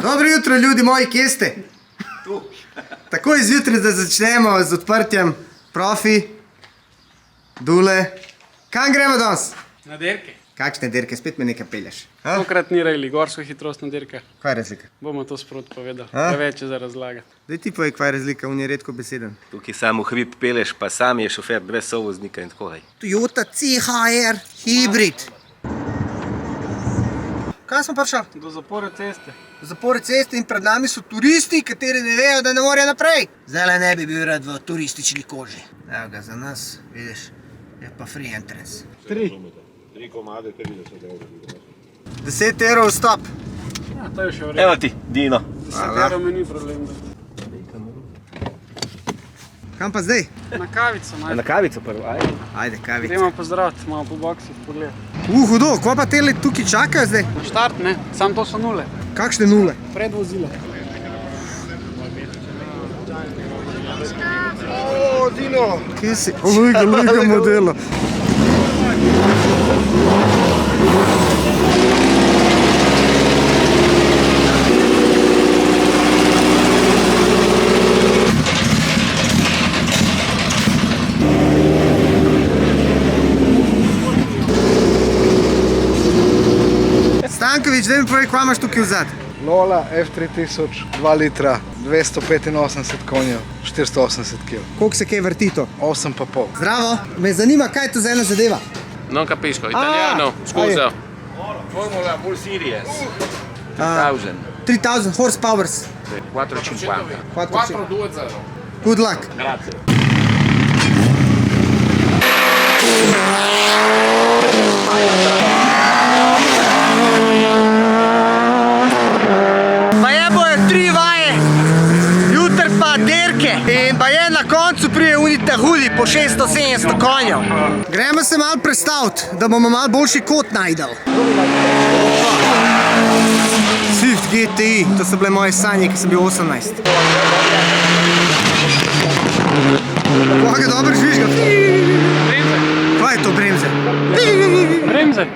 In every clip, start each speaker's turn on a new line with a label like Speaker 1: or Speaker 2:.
Speaker 1: Dobro jutro, ljudi moji, kje ste? Takoj zjutraj, da začnemo z odprtjem. Profi, Dule. Kam gremo danes?
Speaker 2: Na dirke.
Speaker 1: Kakšne dirke? Spet me nekaj pelješ.
Speaker 2: Tokrat ni rejli, gorsko hitrostna dirka.
Speaker 1: Kaj je razlika?
Speaker 2: Bomo to sprot povedal, da več je za razlagati.
Speaker 1: Daj ti povej, kaj je razlika, on je redko beseden.
Speaker 3: Tukaj samo hrib peleš, pa sam je šofer brez sovoznika in tako dalje.
Speaker 1: Toyota CHR Hybrid. Kaj smo prišli?
Speaker 2: Do zapore ceste.
Speaker 1: Zapore ceste in pred nami so turisti, kateri ne vejo, da ne morejo naprej. Zdaj ne bi bil rad v turistični koži. Evo ga, za nas, vidiš, je pa free entrance.
Speaker 2: 3
Speaker 4: komade, 30 evrov.
Speaker 1: 10 evrov vstop.
Speaker 2: Ja, to je še vreme.
Speaker 3: Evo ti, Dino.
Speaker 2: 10 evrov me ni problem.
Speaker 1: Kam pa zdaj?
Speaker 2: Na kavico,
Speaker 3: Na
Speaker 2: najprej.
Speaker 3: kavico prvo, ajde.
Speaker 1: Ajde, kavica.
Speaker 2: Gremo pozdraviti, malo po boksih pogled.
Speaker 1: Hudo, ko pa tele tukaj čakajo zdaj?
Speaker 2: Na štart, ne, sam to so nule.
Speaker 1: Kakšne nule?
Speaker 2: Pred vozilo.
Speaker 1: O, Dino! Kje si? Lujga modelo. Stanković, daj mi povej, kva imaš tukaj vzad?
Speaker 5: Lola F3000, 2 litra, 285 konjev, 480 kg.
Speaker 1: Koliko se kaj vrti to?
Speaker 5: 8,5.
Speaker 1: Zdravo, me zanima, kaj je to za ena zadeva?
Speaker 6: Non capisco, italiano, scusa.
Speaker 3: Formula Bull Series.
Speaker 1: 3000 horsepowers.
Speaker 3: 450.
Speaker 1: 4-2-0. Good luck.
Speaker 3: Grazie.
Speaker 1: Baje bojo 3 vaje, jutr pa dirke in baje na koncu prije unita hudi po 600-700 konjev. Gremo se malo predstaviti, da bomo malo boljši kot najdel. Swift GTI, to so bile moje sanje, ki sem bil 18. Koga ga dobro žvižga? Kaj je to bremze?
Speaker 2: Bremze.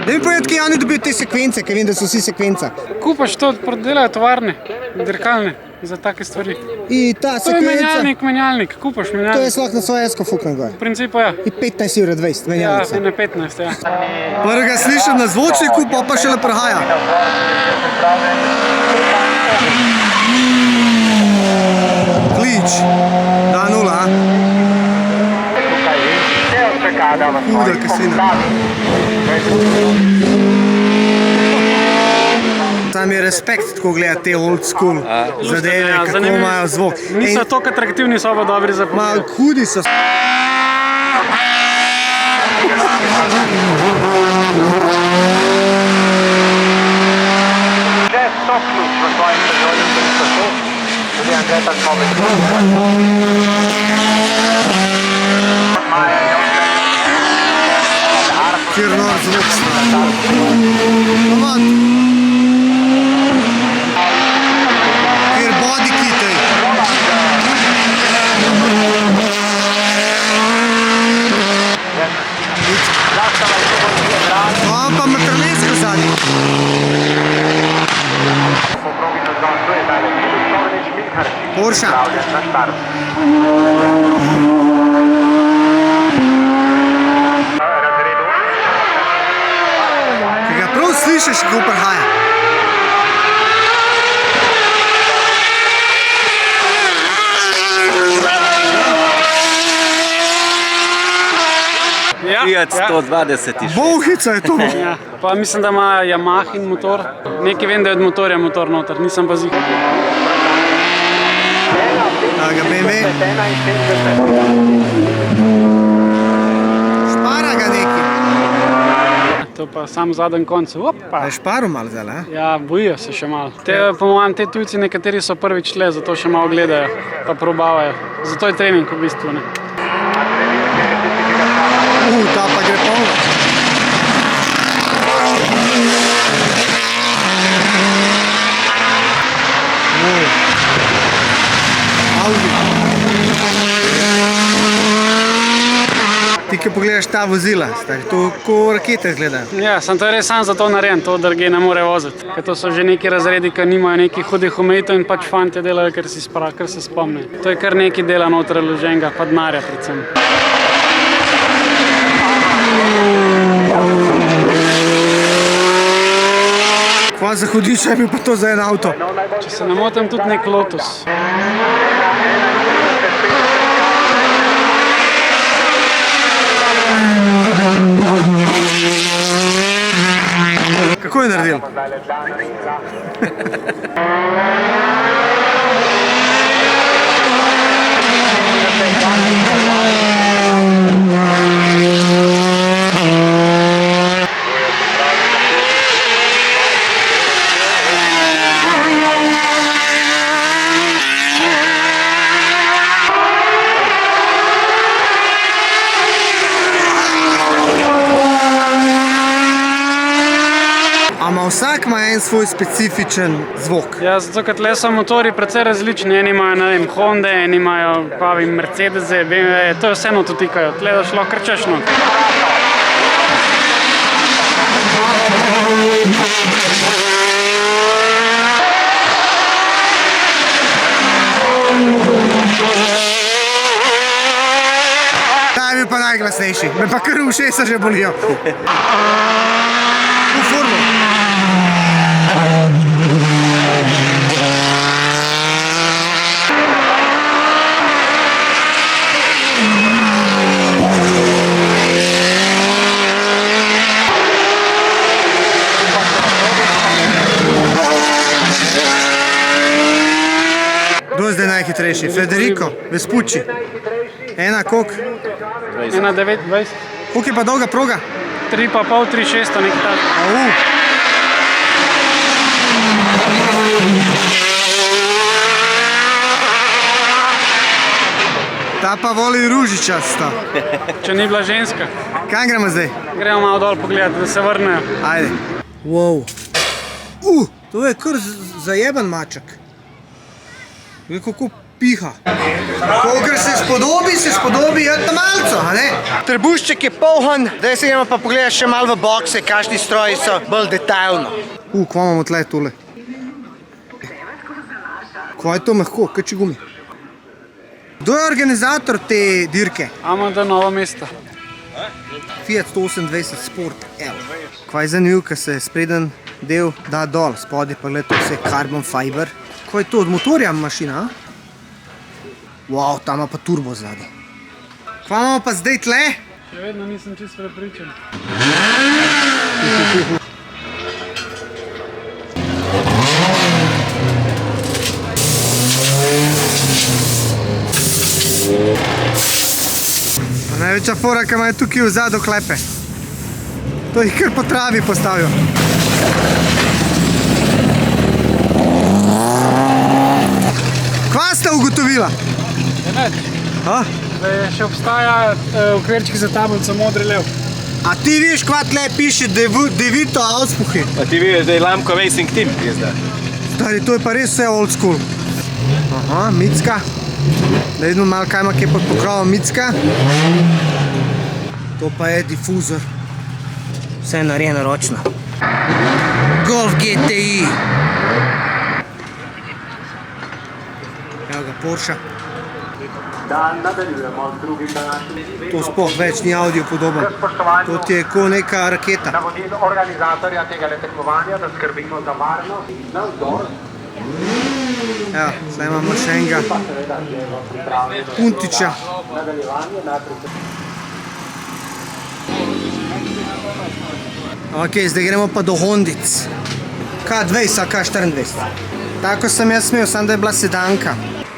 Speaker 1: Da mi povedati, kje oni dobijo te sekvence, ker vem, da so vsi sekvenca.
Speaker 2: Kupaš to, delajo tovarne, dirkalne, za take stvari.
Speaker 1: In ta
Speaker 2: To je
Speaker 1: sekvenca,
Speaker 2: menjalnik, kupaš
Speaker 1: to je
Speaker 2: menjalnik.
Speaker 1: sloh na svoje esko fuknem gor.
Speaker 2: V principu ja.
Speaker 1: In 15,20 €
Speaker 2: Ja,
Speaker 1: menjalnica.
Speaker 2: ne 15, ja.
Speaker 1: Prvega slišim na zvočniku, pa šele prehaja. Klič. 2-0, a? Huda kasina. Tam je respekt, tako gleda te old school zadeve,
Speaker 2: Ja,
Speaker 1: kako
Speaker 2: zanimivo.
Speaker 1: imajo zvok.
Speaker 2: Niso toliko atraktivni, so pa dobri za pogled.
Speaker 1: Malo hudi so. Kjer nor zvok. Komand. Kjer body kitaj. Mam pa maternesko zadnji. Porsche. Ki ga prav slišiš, kako prehaja.
Speaker 2: Ja,
Speaker 3: Fiat
Speaker 2: ja.
Speaker 3: 120
Speaker 1: Bolhica je to.
Speaker 2: Ja. Pa mislim, da ima Yamahin motor. Nekaj vem, da je od motorja motor noter, nisem pa zihal.
Speaker 1: Da ga BMW. Špara ga neki.
Speaker 2: To pa sam zadnji konc. Opa.
Speaker 1: A je šparu malo zdaj, a?
Speaker 2: Ja, bojijo se še malo. Po mojem, te tujci nekateri so prvič le, zato še malo gledajo, pa probavajo. Zato je trening v bistvu, ne.
Speaker 1: Ta pa gre polno. Audi. Ti, ki pogledaš ta vozila, stari, to ko rakete izgledajo.
Speaker 2: Ja, sem to res sam za to narejen, to drugi ne more voziti. Ker to so že neki razredi, ki nimajo nekih hudih omejitev in pač fantje delajo, ker se spomnijo. To je kar neki dela noter vloženega, pa denarja predvsem.
Speaker 1: Kva za hudiče je bil pa to za en avto?
Speaker 2: Če se ne motim, tudi nek Lotus.
Speaker 1: Kako je naredil? Ama vsak ima en svoj specifičen zvok.
Speaker 2: Ja, zato ker tle so motori precej različni. Eni imajo, ne vem, Honde, eni imajo pravi Mercedese, BMW, to vseeno dotikajo. Tle je šlo kar češno.
Speaker 1: Ta je bil pa najglasnejši, me pa kar ušesa že bolijo. V formu. Kdo je zdaj najhitrejši? Federico Vespucci. Ena koliko?
Speaker 2: 1,29,
Speaker 1: Koliko je pa dolga proga?
Speaker 2: 3,5, 3,6, nekaj tak.
Speaker 1: Ta pa voli ružičasta.
Speaker 2: Če ni bila ženska.
Speaker 1: Kam gremo zdaj?
Speaker 2: Gremo malo dol pogledati, da se vrnejo.
Speaker 1: Ajde. Wow. To je kar zajeben maček. Glej, kako piha. Kolikor se spodobi malco, a ne? Trebušček je poln, zdaj se gremo pa pogledati še malo v bokse, kakšni stroji so bolj detailno. Kva imamo tle tole? Kva je to mehko, kaj če gumi? Kdo je organizator te dirke?
Speaker 2: Imamo do Novo mesto.
Speaker 1: Fiat 128 Sport L. Kva je zanimiv, ker se spreden del da dol, spodaj pa gleda to vse carbon fiber. Kva je to, od motorja mašina, a? Wow, tam ima pa turbo zadaj. Kva imamo pa zdaj tle?
Speaker 2: Še vedno nisem čisto prepričan. Največja fora, ki ima je tukaj v zadu klepe. To jih kar po travi postavijo. Kva ste ugotovila? Da še obstaja okvirčki za tablico modri lev.
Speaker 1: A ti vidiš, kva tle piše Devito Auspuhi?
Speaker 3: A ti vidiš, da je Lamko Racing Team, je zdaj.
Speaker 1: Stari, to je pa res vse old school. Aha, Micka. Da vidimo malo, kaj ima kje pod pokrovom Micka. To pa je difuzor. Vse je narejeno ročno. Golf GTI. Evo ga, Porsche. To sploh več ni audio podoben. To ti je ko neka raketa.
Speaker 7: Navodil organizatorja tega tekmovanja, da skrbimo za varnost in nadzor.
Speaker 1: Evo, zdaj imamo še enega Puntiča. Ok, zdaj gremo pa do Hondic. K20, K24. Tako sem jaz smel, samo da je bila sedanka.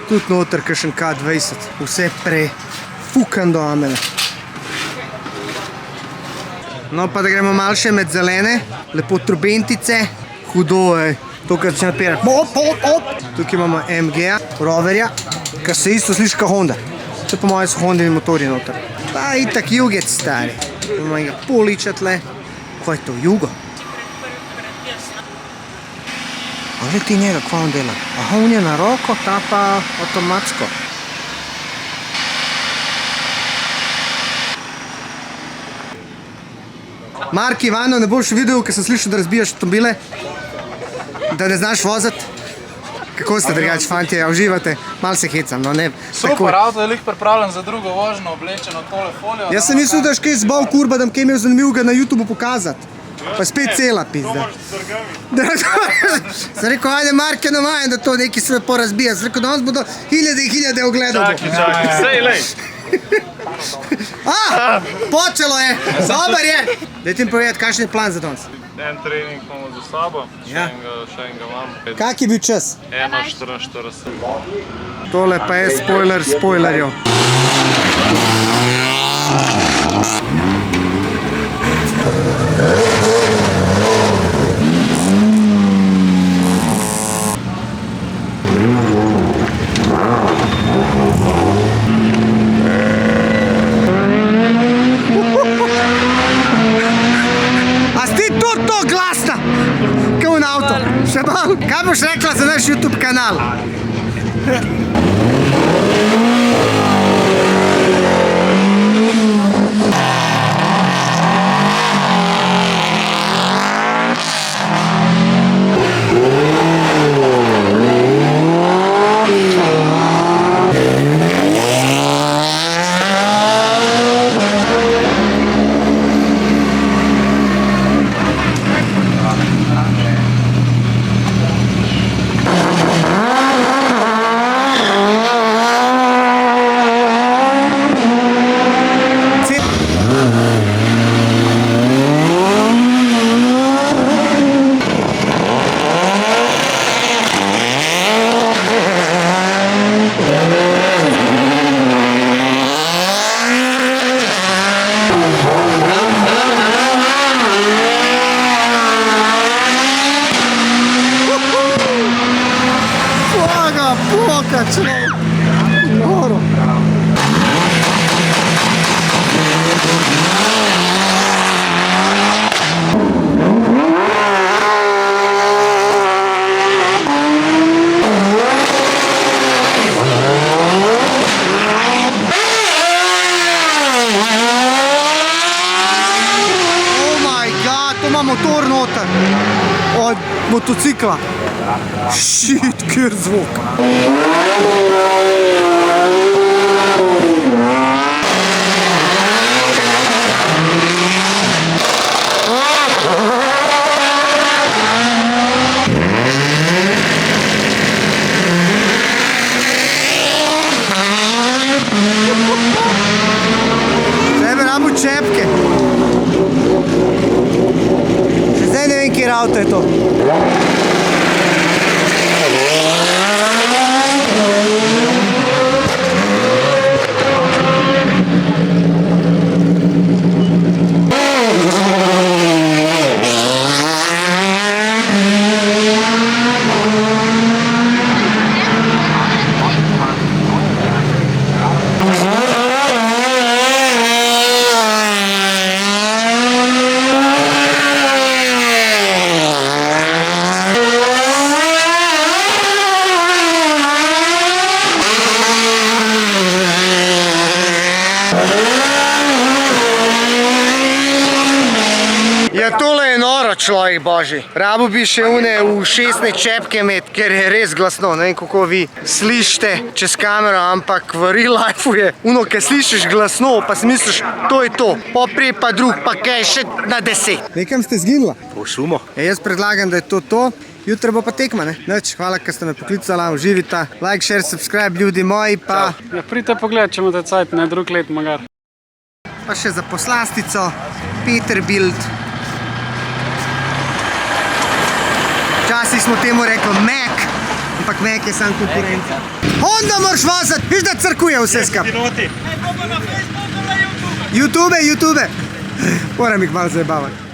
Speaker 1: Tudi noter kakšen K20. Vse prefukan do amene. No pa da gremo malo še med zelene. Lepo trubentice. Hudo je. To, kar začne odpirati. Tukaj imamo MG-a, Roverja, kar se isto sliši kot Honda. To po moje so Hondini motori noter. Pa itak Jugec stari. Imamo enega Poliča tle. Kaj je to, Jugo? A gled ti njega, kva on dela? Aha, on je na roko, ta pa avtomatsko. Mark, Ivano, ne boš videl, ker sem slišal, da razbijaš avtomobile? Da ne znaš voziti? Kako ste drugače, fantje, ja, uživate? Mal se hecam, no ne.
Speaker 8: Super, avto je lih pripravljen za drugo vožnjo, oblečeno tole folijo.
Speaker 1: Jaz sem mislil, da je kaj zbal kurba, da bi imel zanimivega na YouTubeu pokazati. Pa spet cela pizda. Sem rekel, ajde Marke, ne vajem, da to neki sve porazbija. Sem rekel, danes bodo hiljade in hiljade ogledov.
Speaker 6: Čakaj, sej, lej.
Speaker 1: Počelo je, dober je. Dajte mi povedati, kakšen je plan za danes?
Speaker 6: En trening imamo za sabo, še enega imam.
Speaker 1: Kak je bil čas?
Speaker 6: 1:44.
Speaker 1: Tole pa je spoiler spoilerjev. A si ti tudi to glasna? Kaj v avto? Še malo? Kaj boš rekla za naš YouTube kanal? Poca, človek, noro. Oh my god, to ima motor noter. Od motocikla. Shit, kjer zvok. Zdaj bi rabil čepke. Še zdaj ne vem, kjer avto je to. Ja, tole je noro, človek božji. Rabu bi še une v 16 čepke imeti, ker je res glasno. Ne vem, kako vi slišite čez kamero, ampak v real lifeu je uno, ker slišiš glasno, pa si misliš, to je to. Poprej pa drug, pa kaj še na 10. Nekam ste zginila?
Speaker 3: Po šumo.
Speaker 1: Jaz predlagam, da je to. Jutro bo pa tekma, ne? Nič, hvala, ker ste me poklicala, uživita. Like, share, subscribe, ljudi moji, pa...
Speaker 2: Ja, pridite pogled, če imate cajt, ne drug let magar.
Speaker 1: Pa še za poslastico, Peterbilt. Včasih smo temu rekli Mac, ampak Mac je sam konkurenca. Honda moraš voziti, viš da crkuje vse skap. YouTube. Moram jih malo zajebavati.